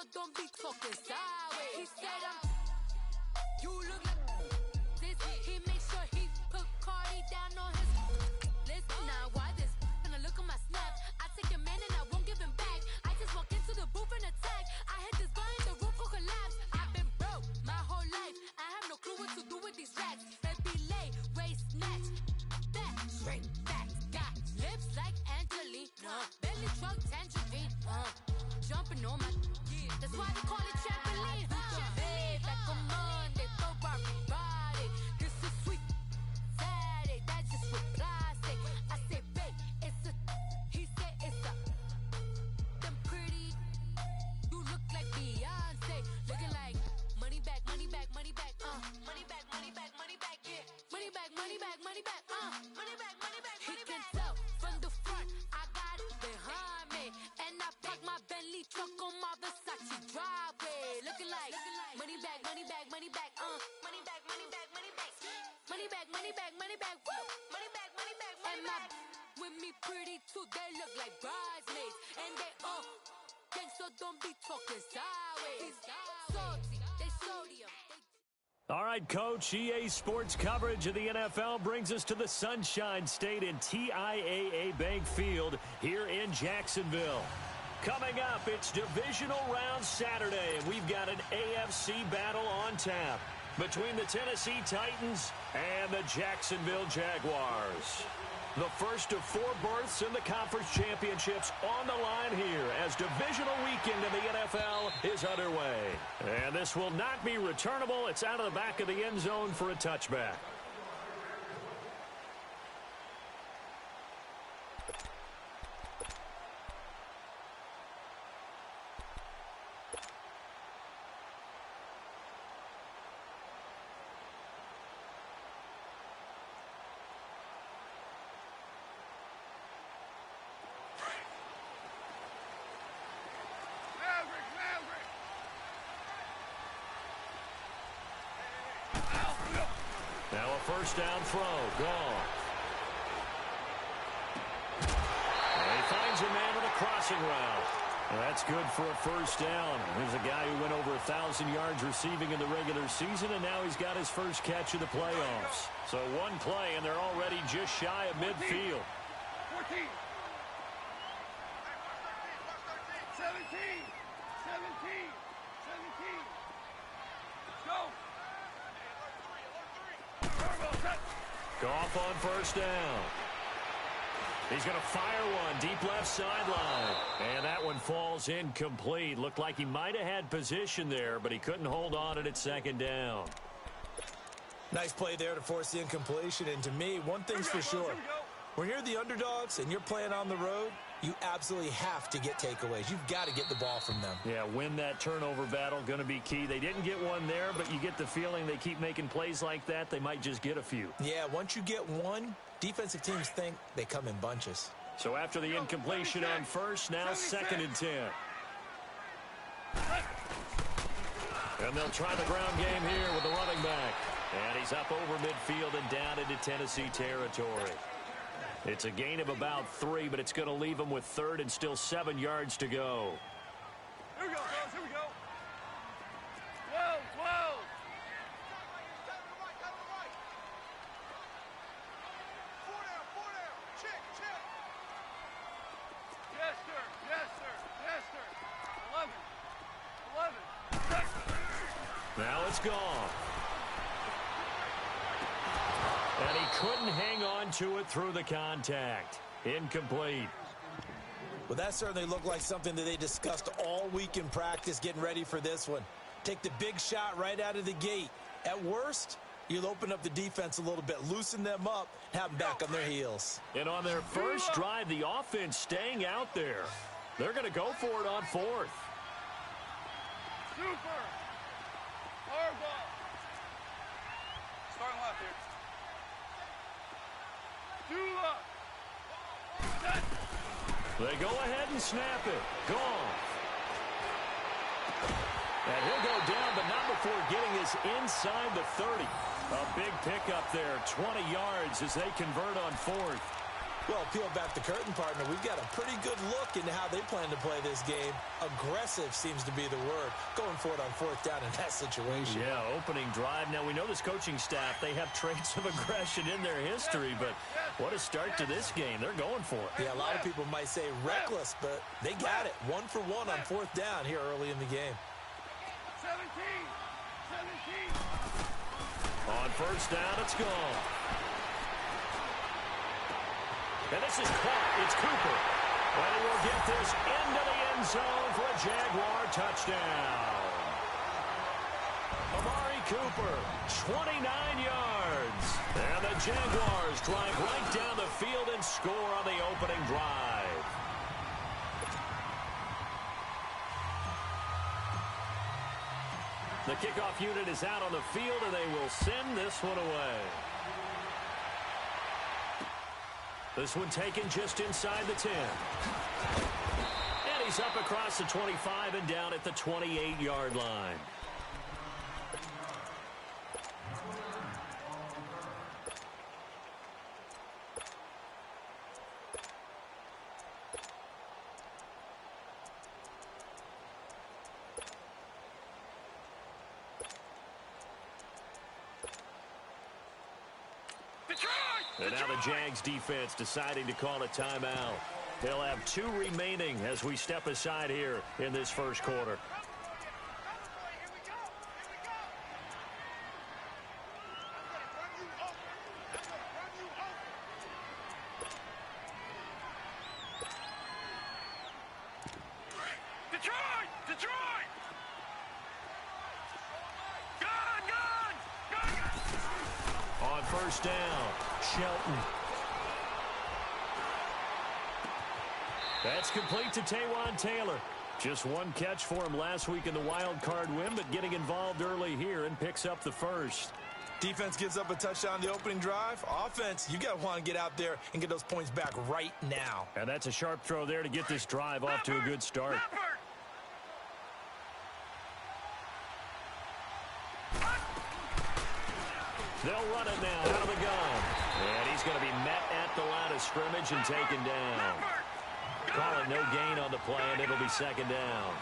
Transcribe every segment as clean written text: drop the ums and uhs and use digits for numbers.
so don't be talking sideways. He said you look like this. He makes sure he put Cardi down on his list. Now why this? Gonna look at my snap. I take your man and I won't give him back. I just walk into the booth and attack. I hit this guy and the roof will collapse. I've been broke my whole life. I have no clue what to do with these racks. Baby lay, waist snatch, back straight back. Got lips like Angelina, belly truck tangerine. Jumping on my, that's why they call it trampoline. Babe, like a Monday, Ferrari body. This is sweet Saturday, that's just with plastic. I say, babe, it's a, he said it's a, them pretty, you look like Beyonce. Looking like money back, money back, money back, money back, money back, money back, yeah. Money back, money back, money back, money back, money back, money back. He can tell from the front, I got it behind me. And I park my Bentley truck on my Versace driveway. Looking like money back, money back, money back, money back, money back, money back. Money back, money back, money back, woo. Money back, money back, money back. And my with me pretty too, they look like bridesmaids. And they all gang, so don't be talking sideways. Salty, they sodium. All right, Coach, EA Sports coverage of the NFL brings us to the Sunshine State in TIAA Bank Field here in Jacksonville. Coming up, it's Divisional Round Saturday, and we've got an AFC battle on tap between the Tennessee Titans and the Jacksonville Jaguars. The first of 4 berths in the conference championships on the line here as divisional weekend in the NFL is underway. And this will not be returnable. It's out of the back of the end zone for a touchback. Now a first down throw. Gone. And he finds a man with a crossing route. Well, that's good for a first down. There's a guy who went over 1,000 yards receiving in the regular season, and now he's got his first catch of the playoffs. So one play, and they're already just shy of midfield. 14. 17. 17. 17. Go. Gotw on first down. He's going to fire one deep left sideline. And that one falls incomplete. Looked like he might have had position there, but he couldn't hold on at second down. Nice play there to force the incompletion. And to me, one thing's for sure. When you're the underdogs and you're playing on the road, you absolutely have to get takeaways. You've got to get the ball from them. Yeah, win that turnover battle, going to be key. They didn't get one there, but you get the feeling they keep making plays like that, they might just get a few. Yeah, once you get one, defensive teams think they come in bunches. So after the incompletion on first, now 2nd and 10. And they'll try the ground game here with the running back. And he's up over midfield and down into Tennessee territory. It's a gain of about 3, but it's going to leave him with 3rd and still 7 yards to go. Here we go, fellas. Here we go. 12, 12. Four down. Check. Yes, sir. Yes, sir. 11. Now it's gone. And he couldn't hang on to it through the contact. Incomplete. Well, that certainly looked like something that they discussed all week in practice getting ready for this one. Take the big shot right out of the gate. At worst, you'll open up the defense a little bit, loosen them up, have them back on their heels. And on their first drive, the offense staying out there. They're going to go for it on 4th. Super. Hard ball. Starting left here. They go ahead and snap it. Gone. And he'll go down, but not before getting us inside the 30. A big pickup there, 20 yards as they convert on 4th. Well, peel back the curtain, partner. We've got a pretty good look into how they plan to play this game. Aggressive seems to be the word. Going for it on fourth down in that situation. Yeah, opening drive. Now, we know this coaching staff, they have traits of aggression in their history, but what a start to this game. They're going for it. Yeah, a lot of people might say reckless, but they got it. 1 for 1 on fourth down here early in the game. 17. On first down, it's gone. And this is caught. It's Cooper. And he will get this into the end zone for a Jaguar touchdown. Amari Cooper, 29 yards. And the Jaguars drive right down the field and score on the opening drive. The kickoff unit is out on the field, and they will send this one away. This one taken just inside the 10. And he's up across the 25 and down at the 28-yard line. And now the Jags defense deciding to call a timeout. They'll have 2 remaining as we step aside here in this first quarter. Detroit! On first down, Shelton. That's complete to Taywan Taylor. Just one catch for him last week in the wild card win, but getting involved early here and picks up the first. Defense gives up a touchdown the opening drive. Offense, you got to want to get out there and get those points back right now. And that's a sharp throw there to get this drive off to a good start. They'll run it now out of the gun. And he's going to be met at the line of scrimmage and taken down. Call it no gain on the play, and it'll be second down.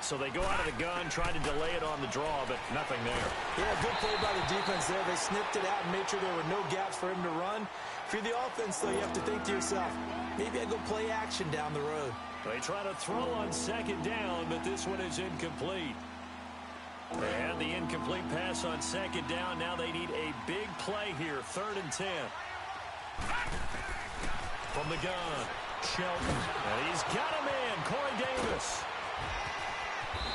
So they go out of the gun, try to delay it on the draw, but nothing there. Yeah, good play by the defense there. They snipped it out and made sure there were no gaps for him to run. If you're the offense, though, you have to think to yourself, maybe I go play action down the road. They try to throw on second down, but this one is incomplete. And the incomplete pass on second down. Now they need a big play here. 3rd and 10. From the gun, Shelton. And he's got him in, Corey Davis.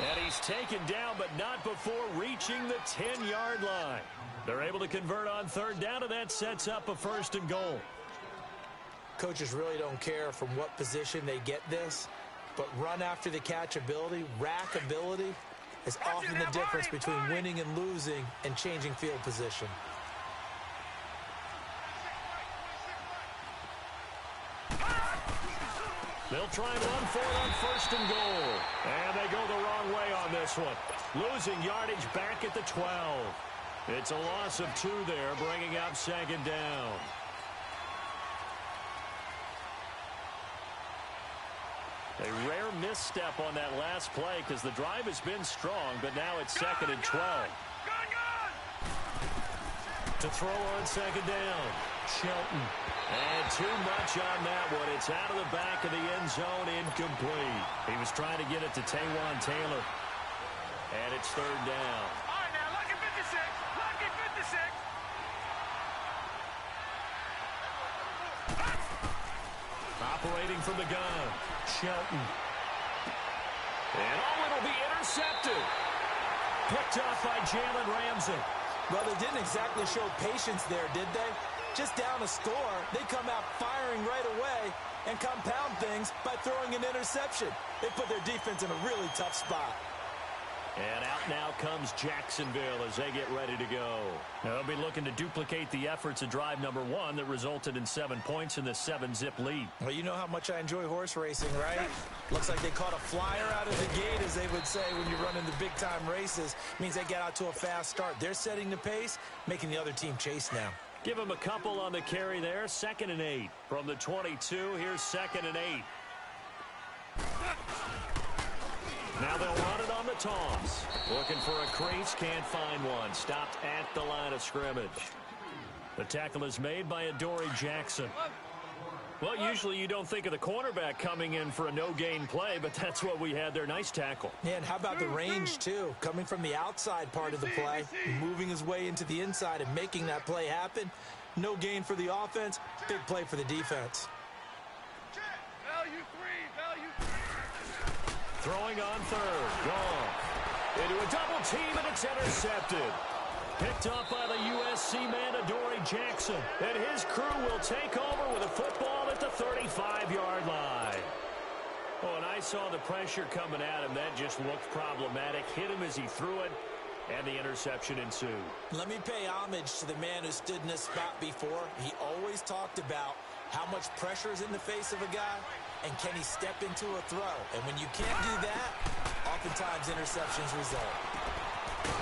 And he's taken down, but not before reaching the 10-yard line. They're able to convert on 3rd down, and that sets up a 1st and goal. Coaches really don't care from what position they get this, but run after the catch ability, rack ability, is often the difference between winning and losing and changing field position. They'll try and run for it on 1st and goal. And they go the wrong way on this one. Losing yardage back at the 12. It's a loss of 2 there, bringing up 2nd down. A rare misstep on that last play because the drive has been strong, but now it's 2nd and 12. To throw on 2nd down, Shelton. And too much on that one. It's out of the back of the end zone, incomplete. He was trying to get it to Taywan Taylor. And it's 3rd down. All right, now, lucky 56. Lucky 56. Operating from the gun, Shelton. And it'll be intercepted. Picked off by Jalen Ramsey. Well, they didn't exactly show patience there, did they? Just down a score, they come out firing right away and compound things by throwing an interception. They put their defense in a really tough spot. And out now comes Jacksonville as they get ready to go. They'll be looking to duplicate the efforts of drive number 1 that resulted in 7 points in the 7-zip lead. Well, you know how much I enjoy horse racing, right? Looks like they caught a flyer out of the gate, as they would say when you're running the big-time races. Means they get out to a fast start. They're setting the pace, making the other team chase now. Give him a couple on the carry there. 2nd and 8. From the 22, here's 2nd and 8. Now they'll run it on the toss. Looking for a crease, can't find one. Stopped at the line of scrimmage. The tackle is made by Adoree Jackson. Well, usually you don't think of the cornerback coming in for a no-gain play, but that's what we had there. Nice tackle. Yeah, and how about the range, too? Coming from the outside part of the play, moving his way into the inside and making that play happen. No gain for the offense, big play for the defense. Value three. Throwing on 3rd. Gone. Into a double team, and it's intercepted. Picked up by the USC man, Adoree Jackson. And his crew will take over with a football at the 35-yard line. Oh, and I saw the pressure coming at him. That just looked problematic. Hit him as he threw it, and the interception ensued. Let me pay homage to the man who stood in this spot before. He always talked about how much pressure is in the face of a guy, and can he step into a throw. And when you can't do that, oftentimes interceptions result.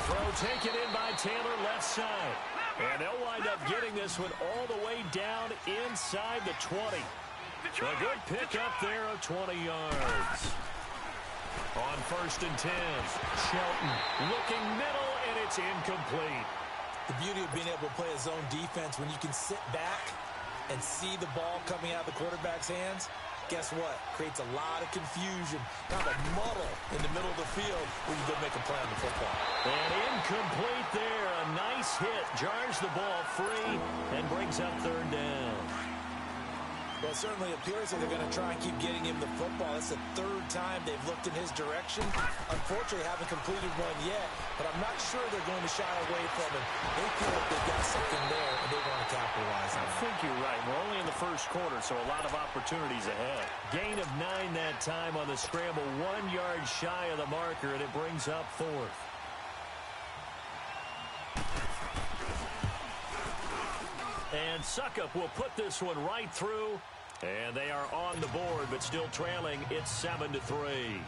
Throw taken in by Taylor, left side. And they'll wind up getting this one all the way down inside the 20. A good pickup there of 20 yards. On 1st and 10, Shelton looking middle, and it's incomplete. The beauty of being able to play a zone defense when you can sit back and see the ball coming out of the quarterback's hands, guess what? Creates a lot of confusion, kind of a muddle in the middle of the field when you go make a play on the football. And incomplete there. A nice hit. Jars the ball free and brings up 3rd down. Well, it certainly appears that they're going to try and keep getting him the football. That's the 3rd time they've looked in his direction. Unfortunately, haven't completed one yet, but I'm not sure they're going to shy away from him. They feel like they've got something there, and they want to capitalize on it. I think you're right. We're only in the 1st quarter, so a lot of opportunities ahead. Gain of 9 that time on the scramble. 1 yard shy of the marker, and it brings up 4th. And Suckup will put this one right through. And they are on the board, but still trailing. It's 7-3.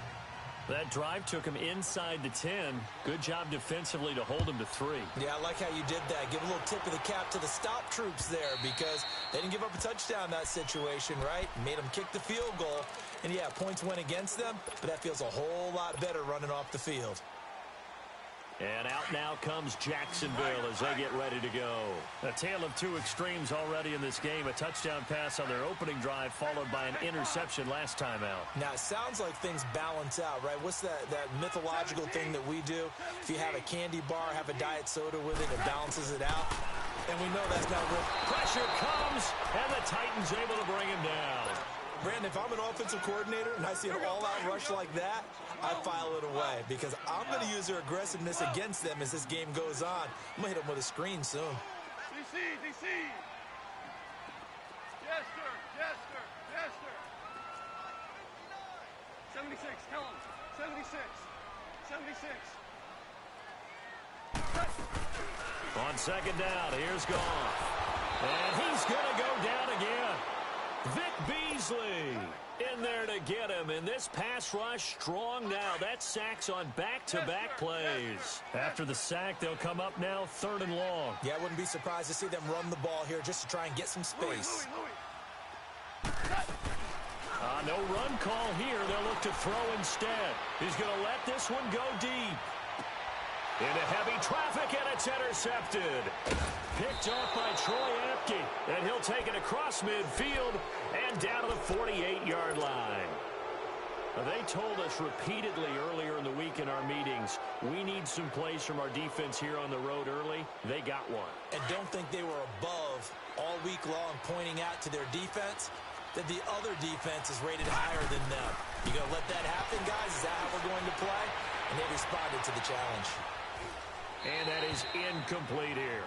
That drive took him inside the 10. Good job defensively to hold him to 3. Yeah, I like how you did that. Give a little tip of the cap to the stop troops there because they didn't give up a touchdown in that situation, right? Made them kick the field goal. And, yeah, points went against them, but that feels a whole lot better running off the field. And out now comes Jacksonville as they get ready to go. A tale of 2 extremes already in this game. A touchdown pass on their opening drive followed by an interception last time out. Now, it sounds like things balance out, right? What's that mythological thing that we do? If you have a candy bar, have a diet soda with it, it balances it out. And we know that's not real. Pressure comes, and the Titans able to bring him down. Brandon, if I'm an offensive coordinator and I see an all-out rush like that, I file it away because I'm going to use their aggressiveness against them as this game goes on. I'm going to hit them with a screen soon. DC. Yes, sir. 76, tell him. 76. On 2nd down, here's Gotw. And he's going to go down again. Vic Beasley in there to get him, and this pass rush strong now. That sacks on back-to-back plays. After the sack, they'll come up now 3rd and long. Yeah, I wouldn't be surprised to see them run the ball here just to try and get some space. No run call here. They'll look to throw instead. He's going to let this one go deep. Into heavy traffic, and it's intercepted. Picked off by Troy Apke, and he'll take it across midfield and down to the 48-yard line. They told us repeatedly earlier in the week in our meetings, we need some plays from our defense here on the road early. They got one. And don't think they were above all week long pointing out to their defense that the other defense is rated higher than them. You going to let that happen, guys? Is that how we're going to play? And they responded to the challenge. And that is incomplete here.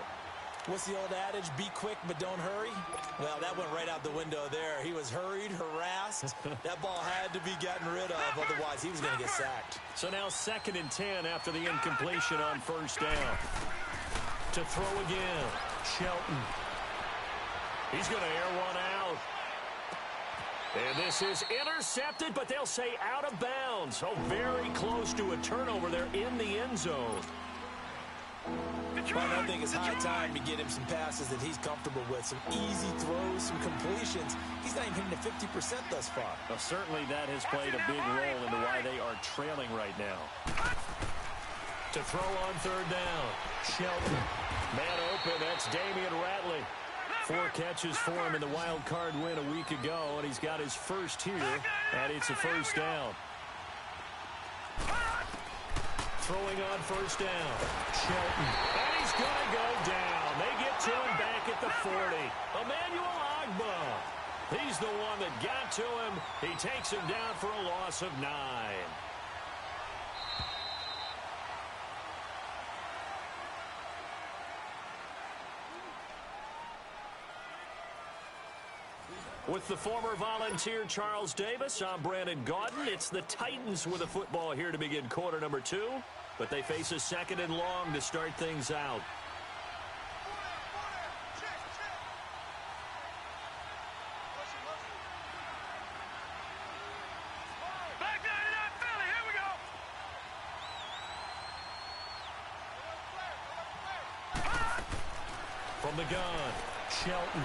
What's the old adage? Be quick, but don't hurry? Well, that went right out the window there. He was hurried, harassed. That ball had to be gotten rid of. Otherwise, he was going to get sacked. So now 2nd and 10 after the incompletion on 1st down. To throw again. Shelton. He's going to air one out. And this is intercepted, but they'll say out of bounds. Oh, very close to a turnover there in the end zone. Well, I think it's high time to get him some passes that he's comfortable with, some easy throws, some completions. He's not even hitting to 50% thus far. Well, certainly that has played a big role into why they are trailing right now. To throw on third down, Shelton. Man open, that's Damian Ratley. 4 catches for him in the wild card win a week ago, and he's got his first here, and it's a first down. Throwing on first down, Shelton. And he's going to go down. They get to him back at the 40. Emmanuel Agba. He's the one that got to him. He takes him down for a loss of 9. With the former Volunteer Charles Davis, I'm Brandon Gotw. It's the Titans with a football here to begin quarter number 2, but they face a 2nd and long to start things out. From the gun, Shelton.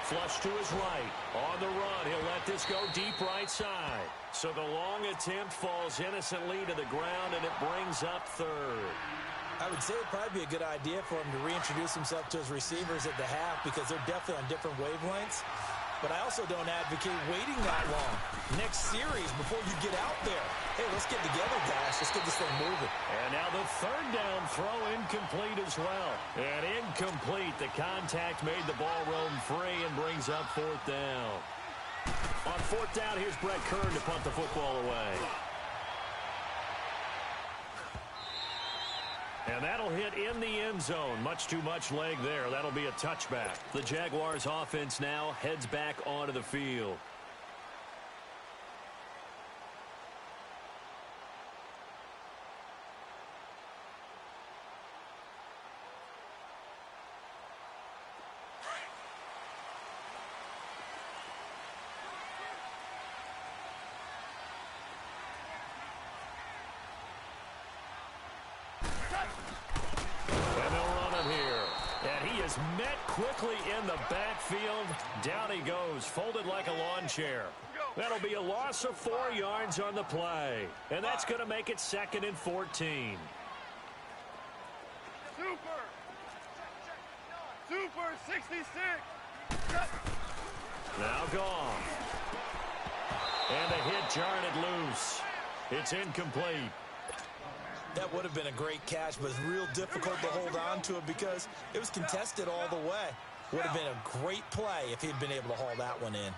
Flush to his right. On the run, he'll let this go deep right side. So the long attempt falls innocently to the ground, and it brings up third. I would say it'd probably be a good idea for him to reintroduce himself to his receivers at the half because they're definitely on different wavelengths. But I also don't advocate waiting that long. Next series, before you get out there. Hey, let's get together, guys. Let's get this thing moving. And now the third down throw incomplete as well. And incomplete. The contact made the ball roam free and brings up 4th down. On 4th down, here's Brett Kern to punt the football away. And that'll hit in the end zone. Much too much leg there. That'll be a touchback. The Jaguars offense now heads back onto the field. Met quickly in the backfield. Down he goes, folded like a lawn chair. That'll be a loss of 4 yards on the play. And that's going to make it 2nd and 14. Super 66. Now gone. And the hit jarred it loose. It's incomplete. That would have been a great catch, but it's real difficult to hold on to it because it was contested all the way. Would have been a great play if he'd been able to haul that one in.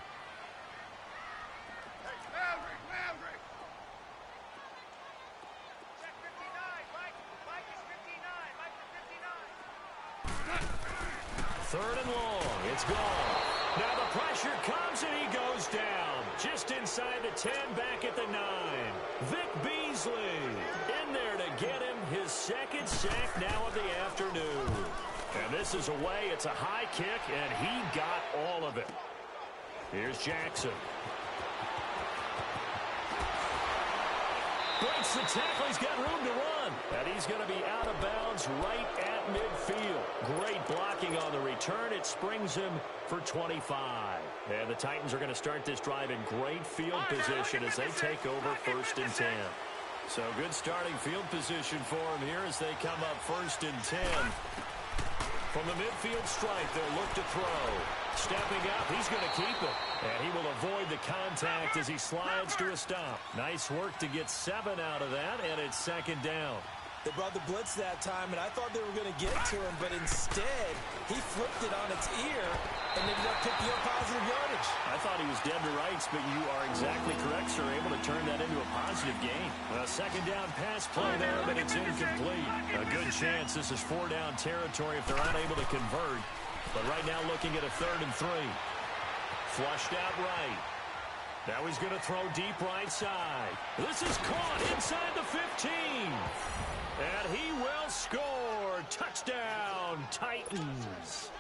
Third and long. It's gone. Now the pressure comes and he goes down. Just inside the 10, back at the 9. Vic Beasley in there to get him his 2nd sack now of the afternoon. And this is away. It's a high kick, and he got all of it. Here's Jackson. Breaks the tackle. He's got room to run. And he's going to be out of bounds right at midfield. Great blocking on the return. It springs him for 25. And the Titans are going to start this drive in great field position as they take over 1st and 10. So good starting field position for him here as they come up 1st and 10. From the midfield stripe, they'll look to throw. Stepping up, he's going to keep it. And he will avoid the contact as he slides to a stop. Nice work to get 7 out of that, and it's 2nd down. They brought the blitz that time, and I thought they were going to get to him, but instead, he flipped it on its ear and ended up picking up positive yardage. I thought he was dead to rights, but you are exactly correct, sir. Able to turn that into a positive gain. A 2nd down pass play there, but it's incomplete. A good chance this is 4-down territory if they're unable to convert. But right now looking at a 3rd and 3. Flushed out right. Now he's going to throw deep right side. This is caught inside the 15. And he will score. Touchdown, Titans.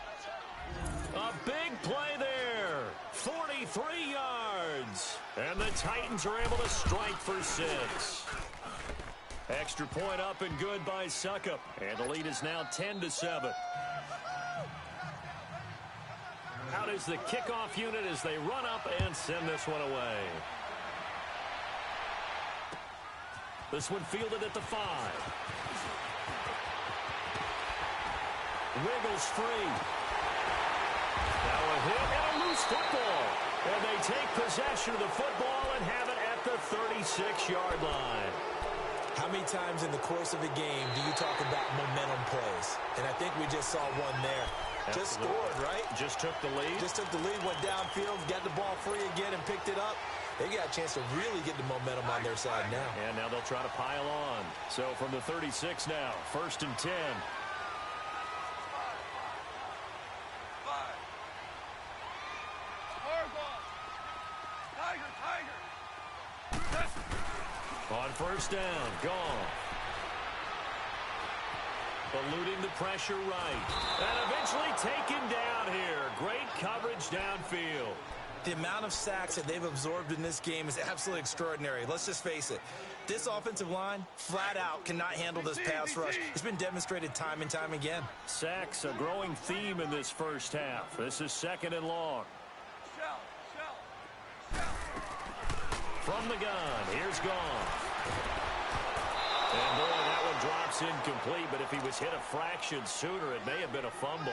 A big play there. 43 yards. And the Titans are able to strike for 6. Extra point up and good by Suckup. And the lead is now 10-7. Out is the kickoff unit as they run up and send this one away. This one fielded at the 5. Wiggles free. Now a hit and a loose football. And they take possession of the football and have it at the 36-yard line. How many times in the course of a game do you talk about momentum plays? And I think we just saw one there. Absolutely. Just scored, right? Just took the lead. Just took the lead, went downfield, got the ball free again and picked it up. They got a chance to really get the momentum on their side now. And now they'll try to pile on. So from the 36 now, 1st and 10. On 1st down, gone. Eluding the pressure right. And eventually taken down here. Great coverage downfield. The amount of sacks that they've absorbed in this game is absolutely extraordinary. Let's just face it. This offensive line, flat out, cannot handle this pass rush. It's been demonstrated time and time again. Sacks, a growing theme in this first half. This is 2nd and long. From the gun, here's Gotw. And boy, that one drops incomplete, but if he was hit a fraction sooner, it may have been a fumble.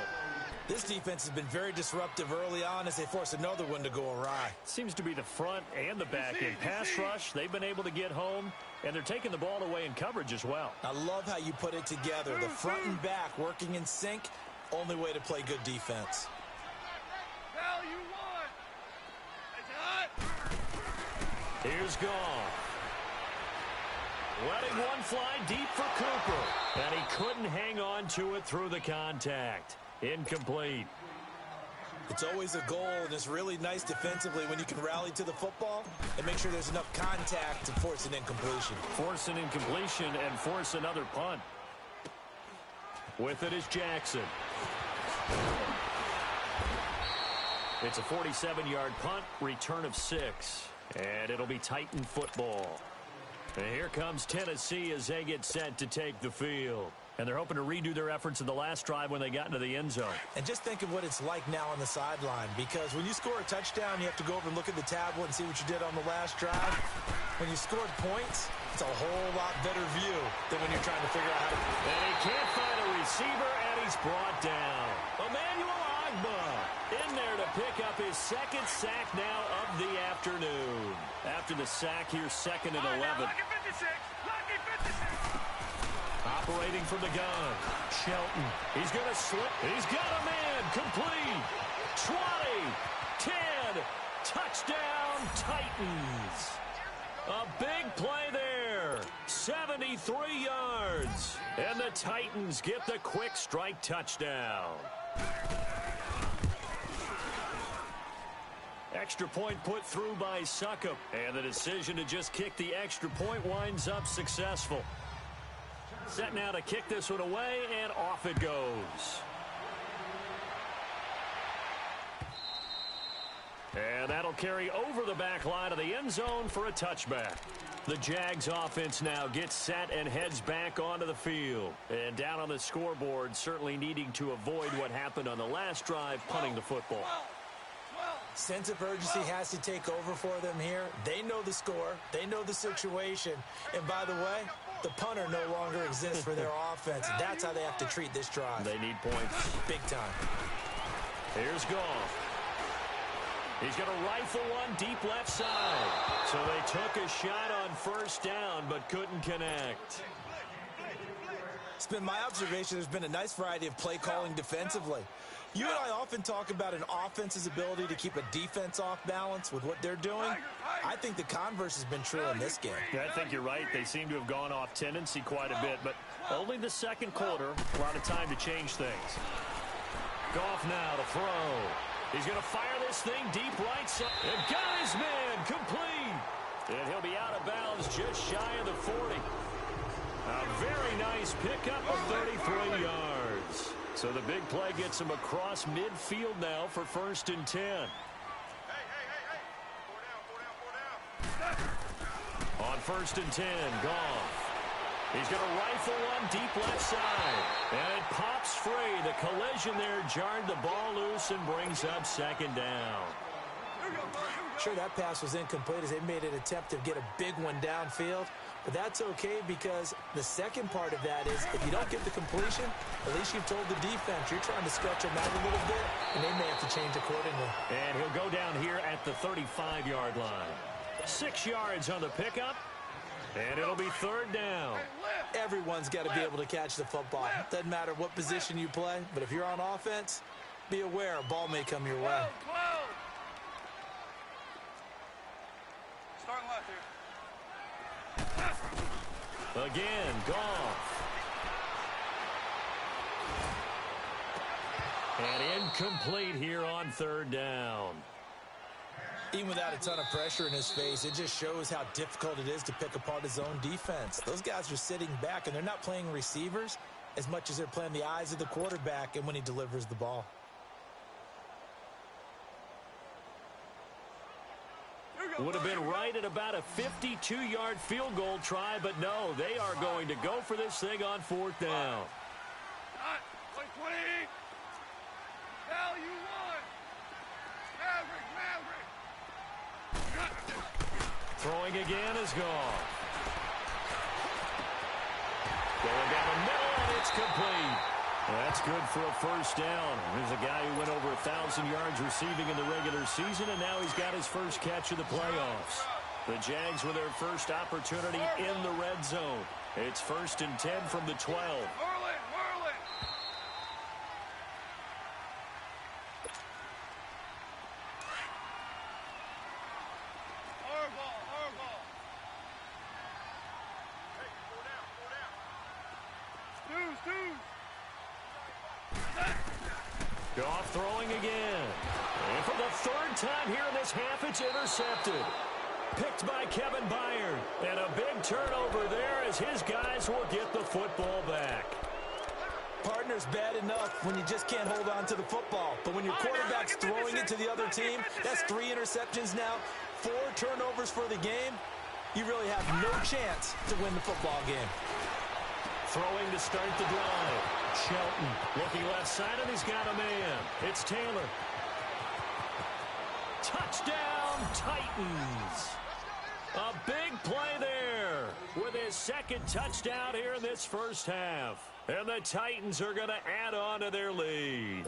This defense has been very disruptive early on as they force another one to go awry. Seems to be the front and the back end. Pass rush, they've been able to get home, and they're taking the ball away in coverage as well. I love how you put it together. The front and back working in sync, only way to play good defense. Here's Gotw. Letting one fly deep for Cooper. And he couldn't hang on to it through the contact. Incomplete. It's always a goal, and it's really nice defensively when you can rally to the football and make sure there's enough contact to force an incompletion. Force an incompletion and force another punt. With it is Jackson. It's a 47-yard punt, return of 6. And it'll be Titan football. And here comes Tennessee as they get set to take the field. And they're hoping to redo their efforts in the last drive when they got into the end zone. And just think of what it's like now on the sideline, because when you score a touchdown, you have to go over and look at the tablet and see what you did on the last drive. When you scored points, it's a whole lot better view than when you're trying to figure out how to... And he can't find a receiver, and he's brought down. Emmanuel Agba in there to pick up his 2nd sack now of the afternoon. After the sack, here's 2nd and 11. Operating from the gun, Shelton. He's going to slip. He's got a man. Complete. 20, 10, touchdown Titans. A big play there. 73 yards. And the Titans get the quick strike touchdown. Extra point put through by Suckup. And the decision to just kick the extra point winds up successful. Set now to kick this one away, and off it goes. And that'll carry over the back line of the end zone for a touchback. The Jags offense now gets set and heads back onto the field. And down on the scoreboard, certainly needing to avoid what happened on the last drive, punting the football. Sense of urgency has to take over for them here. They know the score. They know the situation. And by the way, the punter no longer exists for their offense. That's how they have to treat this drive. They need points. Big time. Here's Gotw. He's going to rifle one deep left side. So they took a shot on 1st down, but couldn't connect. It's been my observation there's been a nice variety of play calling defensively. You and I often talk about an offense's ability to keep a defense off balance with what they're doing. I think the converse has been true in this game. Yeah, I think you're right. They seem to have gone off tendency quite a bit, but only the 2nd quarter, a lot of time to change things. Gotw now to throw. He's going to fire this thing deep right side. And got his man complete. And he'll be out of bounds just shy of the 40. A very nice pickup of 33 yards. So the big play gets him across midfield now for 1st and 10. On 1st and 10, Gotw. He's going to rifle one deep left side. And it pops free. The collision there jarred the ball loose and brings up second down. Sure, that pass was incomplete as they made an attempt to get a big one downfield. But that's okay because the second part of that is if you don't get the completion, at least you've told the defense you're trying to stretch them out a little bit, and they may have to change accordingly. And he'll go down here at the 35-yard line. 6 yards on the pickup, and it'll be third down. Everyone's got to be able to catch the football. Doesn't matter what position you play, but if you're on offense, be aware a ball may come your way. Starting left here. Again, Gotw. And incomplete here on third down. Even without a ton of pressure in his face, it just shows how difficult it is to pick apart his own defense. Those guys are sitting back, and they're not playing receivers as much as they're playing the eyes of the quarterback and when he delivers the ball. Would have been right at about a 52-yard field goal try, but no, they are going to go for this thing on fourth down. Play 20. Hell, you won. Maverick. Throwing again is Gotw. Going down the middle, and it's complete. That's good for a first down. There's a guy who went over 1,000 yards receiving in the regular season, and now he's got his first catch of the playoffs. The Jags with their first opportunity in the red zone. It's 1st and 10 from the 12. Whirl it. Hardball. Hey, go down. Stews. Gotw throwing again. And for the third time here in this half, it's intercepted. Picked by Kevin Byard. And a big turnover there as his guys will get the football back. Partner's bad enough when you just can't hold on to the football. But when your quarterback's throwing it to the other team, that's 3 interceptions now, 4 turnovers for the game. You really have no chance to win the football game. Throwing to start the drive. Shelton looking left side, and he's got a man. It's Taylor. Touchdown, Titans. A big play there with his second touchdown here in this first half. And the Titans are going to add on to their lead.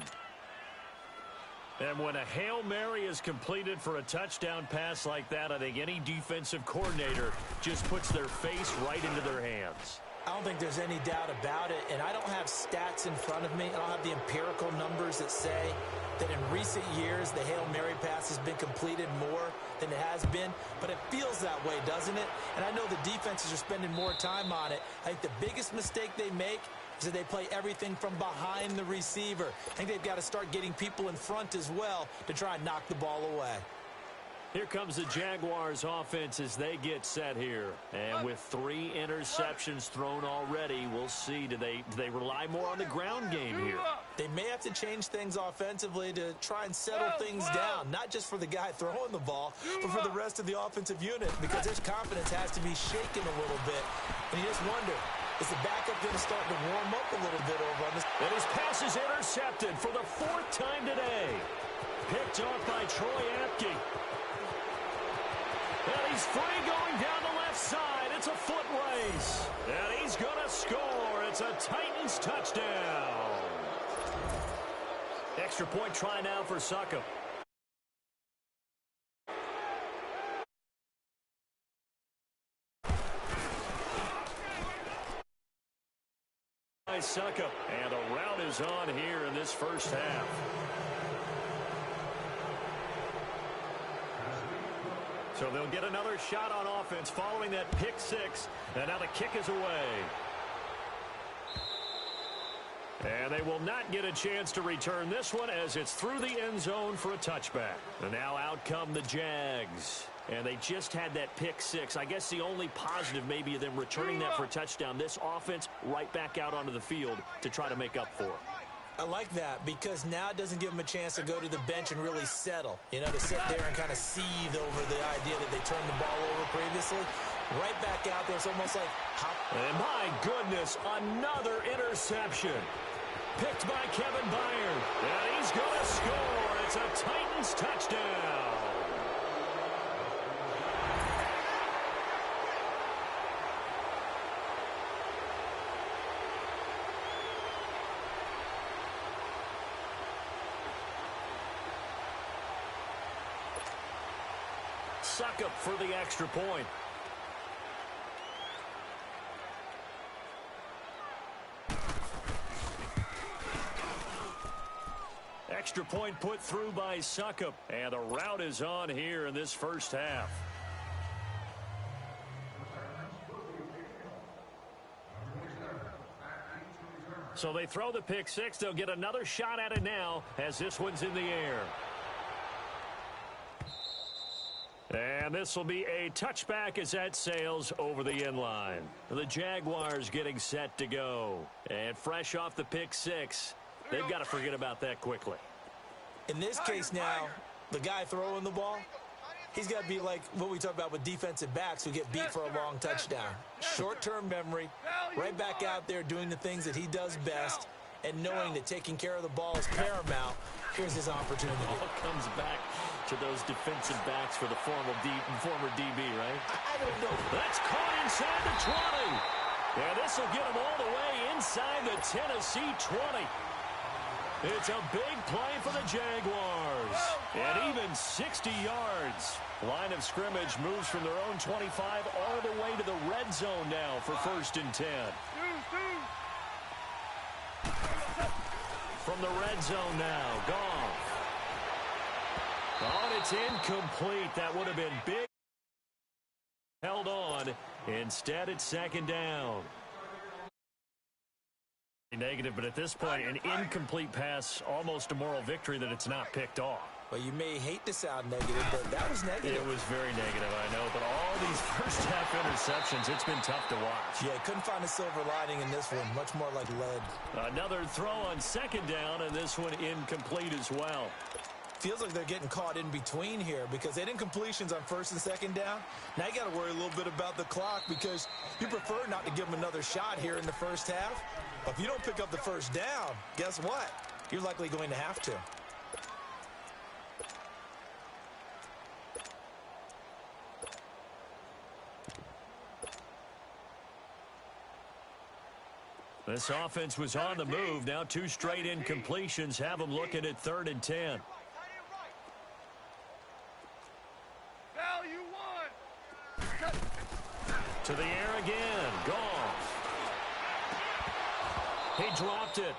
And when a Hail Mary is completed for a touchdown pass like that, I think any defensive coordinator just puts their face right into their hands. I don't think there's any doubt about it, and I don't have stats in front of me. I don't have the empirical numbers that say that in recent years the Hail Mary pass has been completed more than it has been, but it feels that way, doesn't it? And I know the defenses are spending more time on it. I think the biggest mistake they make is that they play everything from behind the receiver. I think they've got to start getting people in front as well to try and knock the ball away. Here comes the Jaguars offense as they get set here. And with 3 interceptions thrown already, we'll see. Do they rely more on the ground game here? They may have to change things offensively to try and settle things down, not just for the guy throwing the ball, but for the rest of the offensive unit, because his confidence has to be shaken a little bit. And you just wonder, is the backup going to start to warm up a little bit over on this? And his pass is intercepted for the 4th time today. Picked off by Troy Apke. And he's free going down the left side. It's a foot race. And he's going to score. It's a Titans touchdown. Extra point try now for Succop. Succop. And the route is on here in this first half. So they'll get another shot on offense following that pick 6. And now the kick is away. And they will not get a chance to return this one as it's through the end zone for a touchback. And now out come the Jags. And they just had that pick 6. I guess the only positive maybe of them returning that for a touchdown. This offense right back out onto the field to try to make up for it. I like that because now it doesn't give them a chance to go to the bench and really settle. You know, to sit there and kind of seethe over the idea that they turned the ball over previously. Right back out there. It's almost like and my goodness, another interception. Picked by Kevin Byard. And he's going to score. It's a Titans touchdown. Suckup for the extra point. Extra point put through by Suckup. And the route is on here in this first half. So they throw the pick six. They'll get another shot at it now as this one's in the air. And this will be a touchback as that sails over the end line. The Jaguars getting set to go. And fresh off the pick six, they've got to forget about that quickly. In this case now, the guy throwing the ball, he's got to be like what we talk about with defensive backs who get beat for a long touchdown. Short-term memory, right back out there doing the things that he does best, and knowing that taking care of the ball is paramount. Here's his opportunity. All comes back to those defensive backs for the former DB, right? I don't know. That's caught inside the 20. And this will get him all the way inside the Tennessee 20. It's a big play for the Jaguars. And even 60 yards. Line of scrimmage moves from their own 25 all the way to the red zone now for 1st and 10. From the red zone now, Gotw. Oh, and it's incomplete. That would have been big. Held on. Instead, it's 2nd down. Negative, but at this point, an incomplete pass, almost a moral victory that it's not picked off. Well, you may hate to sound negative, but that was negative. It was very negative, I know, but all these first-half interceptions, it's been tough to watch. Yeah, couldn't find a silver lining in this one. Much more like lead. Another throw on 2nd down, and this one incomplete as well. Feels like they're getting caught in between here because they did incompletions on 1st and 2nd down. Now you got to worry a little bit about the clock because you prefer not to give them another shot here in the first half. But if you don't pick up the 1st down, guess what? You're likely going to have to. This offense was on the move. Now 2 straight incompletions have them looking at 3rd and 10. To the air again. Gotw. He dropped it.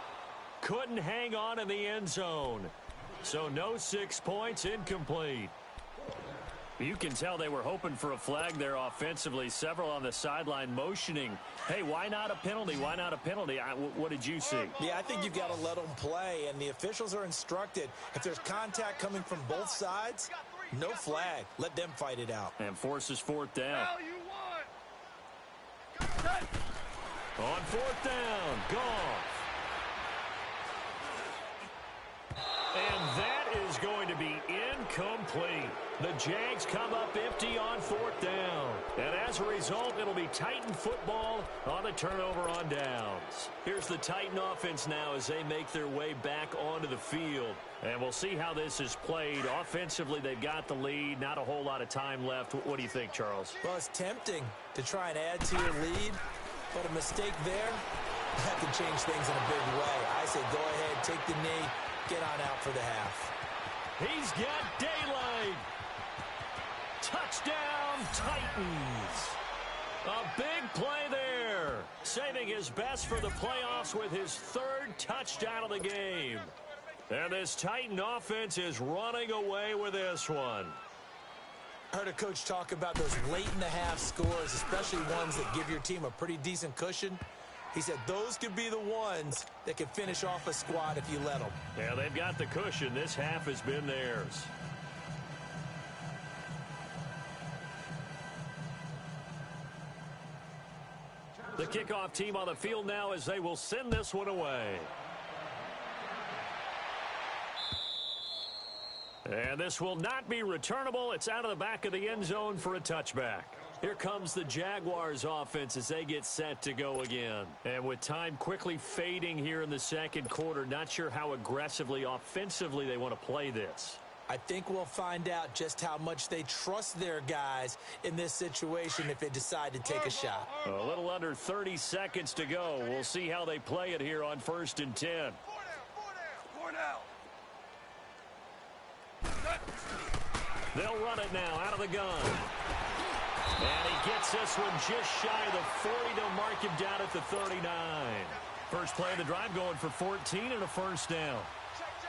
Couldn't hang on in the end zone. So no 6 points, incomplete. You can tell they were hoping for a flag there offensively. Several on the sideline motioning. Hey, why not a penalty? Why not a penalty? What did you see? Yeah, I think you've got to let them play, and the officials are instructed. If there's contact coming from both sides, no flag. Let them fight it out. And forces 4th down. On 4th down, Gotw. And that is going to be incomplete. The Jags come up empty on 4th down. And as a result, it'll be Titan football on the turnover on downs. Here's the Titan offense now as they make their way back onto the field. And we'll see how this is played. Offensively, they've got the lead. Not a whole lot of time left. What do you think, Charles? Well, it's tempting to try and add to your lead, but a mistake there, that can change things in a big way. I say go ahead, take the knee, get on out for the half. He's got daylight. Touchdown, Titans. A big play there. Saving his best for the playoffs with his 3rd touchdown of the game. And this Titan offense is running away with this one. I heard a coach talk about those late-in-the-half scores, especially ones that give your team a pretty decent cushion. He said those could be the ones that could finish off a squad if you let them. Yeah, they've got the cushion. This half has been theirs. The kickoff team on the field now as they will send this one away. And this will not be returnable. It's out of the back of the end zone for a touchback. Here comes the Jaguars offense as they get set to go again. And with time quickly fading here in the second quarter, not sure how aggressively, offensively they want to play this. I think we'll find out just how much they trust their guys in this situation if they decide to take a shot. A little under 30 seconds to go. We'll see how they play it here on 1st and 10. Four down. They'll run it now out of the gun. And he gets this one just shy of the 40. They'll mark him down at the 39. First play of the drive going for 14 and a first down.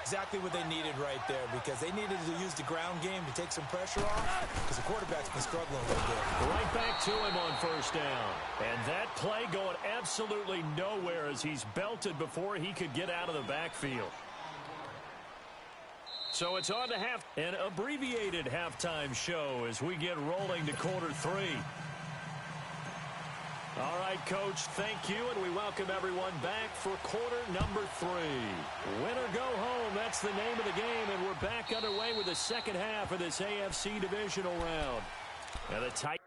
Exactly what they needed right there, because they needed to use the ground game to take some pressure off, because the quarterback's been struggling a little bit. Right back to him on first down. And that play going absolutely nowhere as he's belted before he could get out of the backfield. So it's on to an abbreviated halftime show as we get rolling to quarter 3. All right, Coach, thank you, and we welcome everyone back for quarter number 3. Win or go home, that's the name of the game, and we're back underway with the second half of this AFC divisional round. And the Titans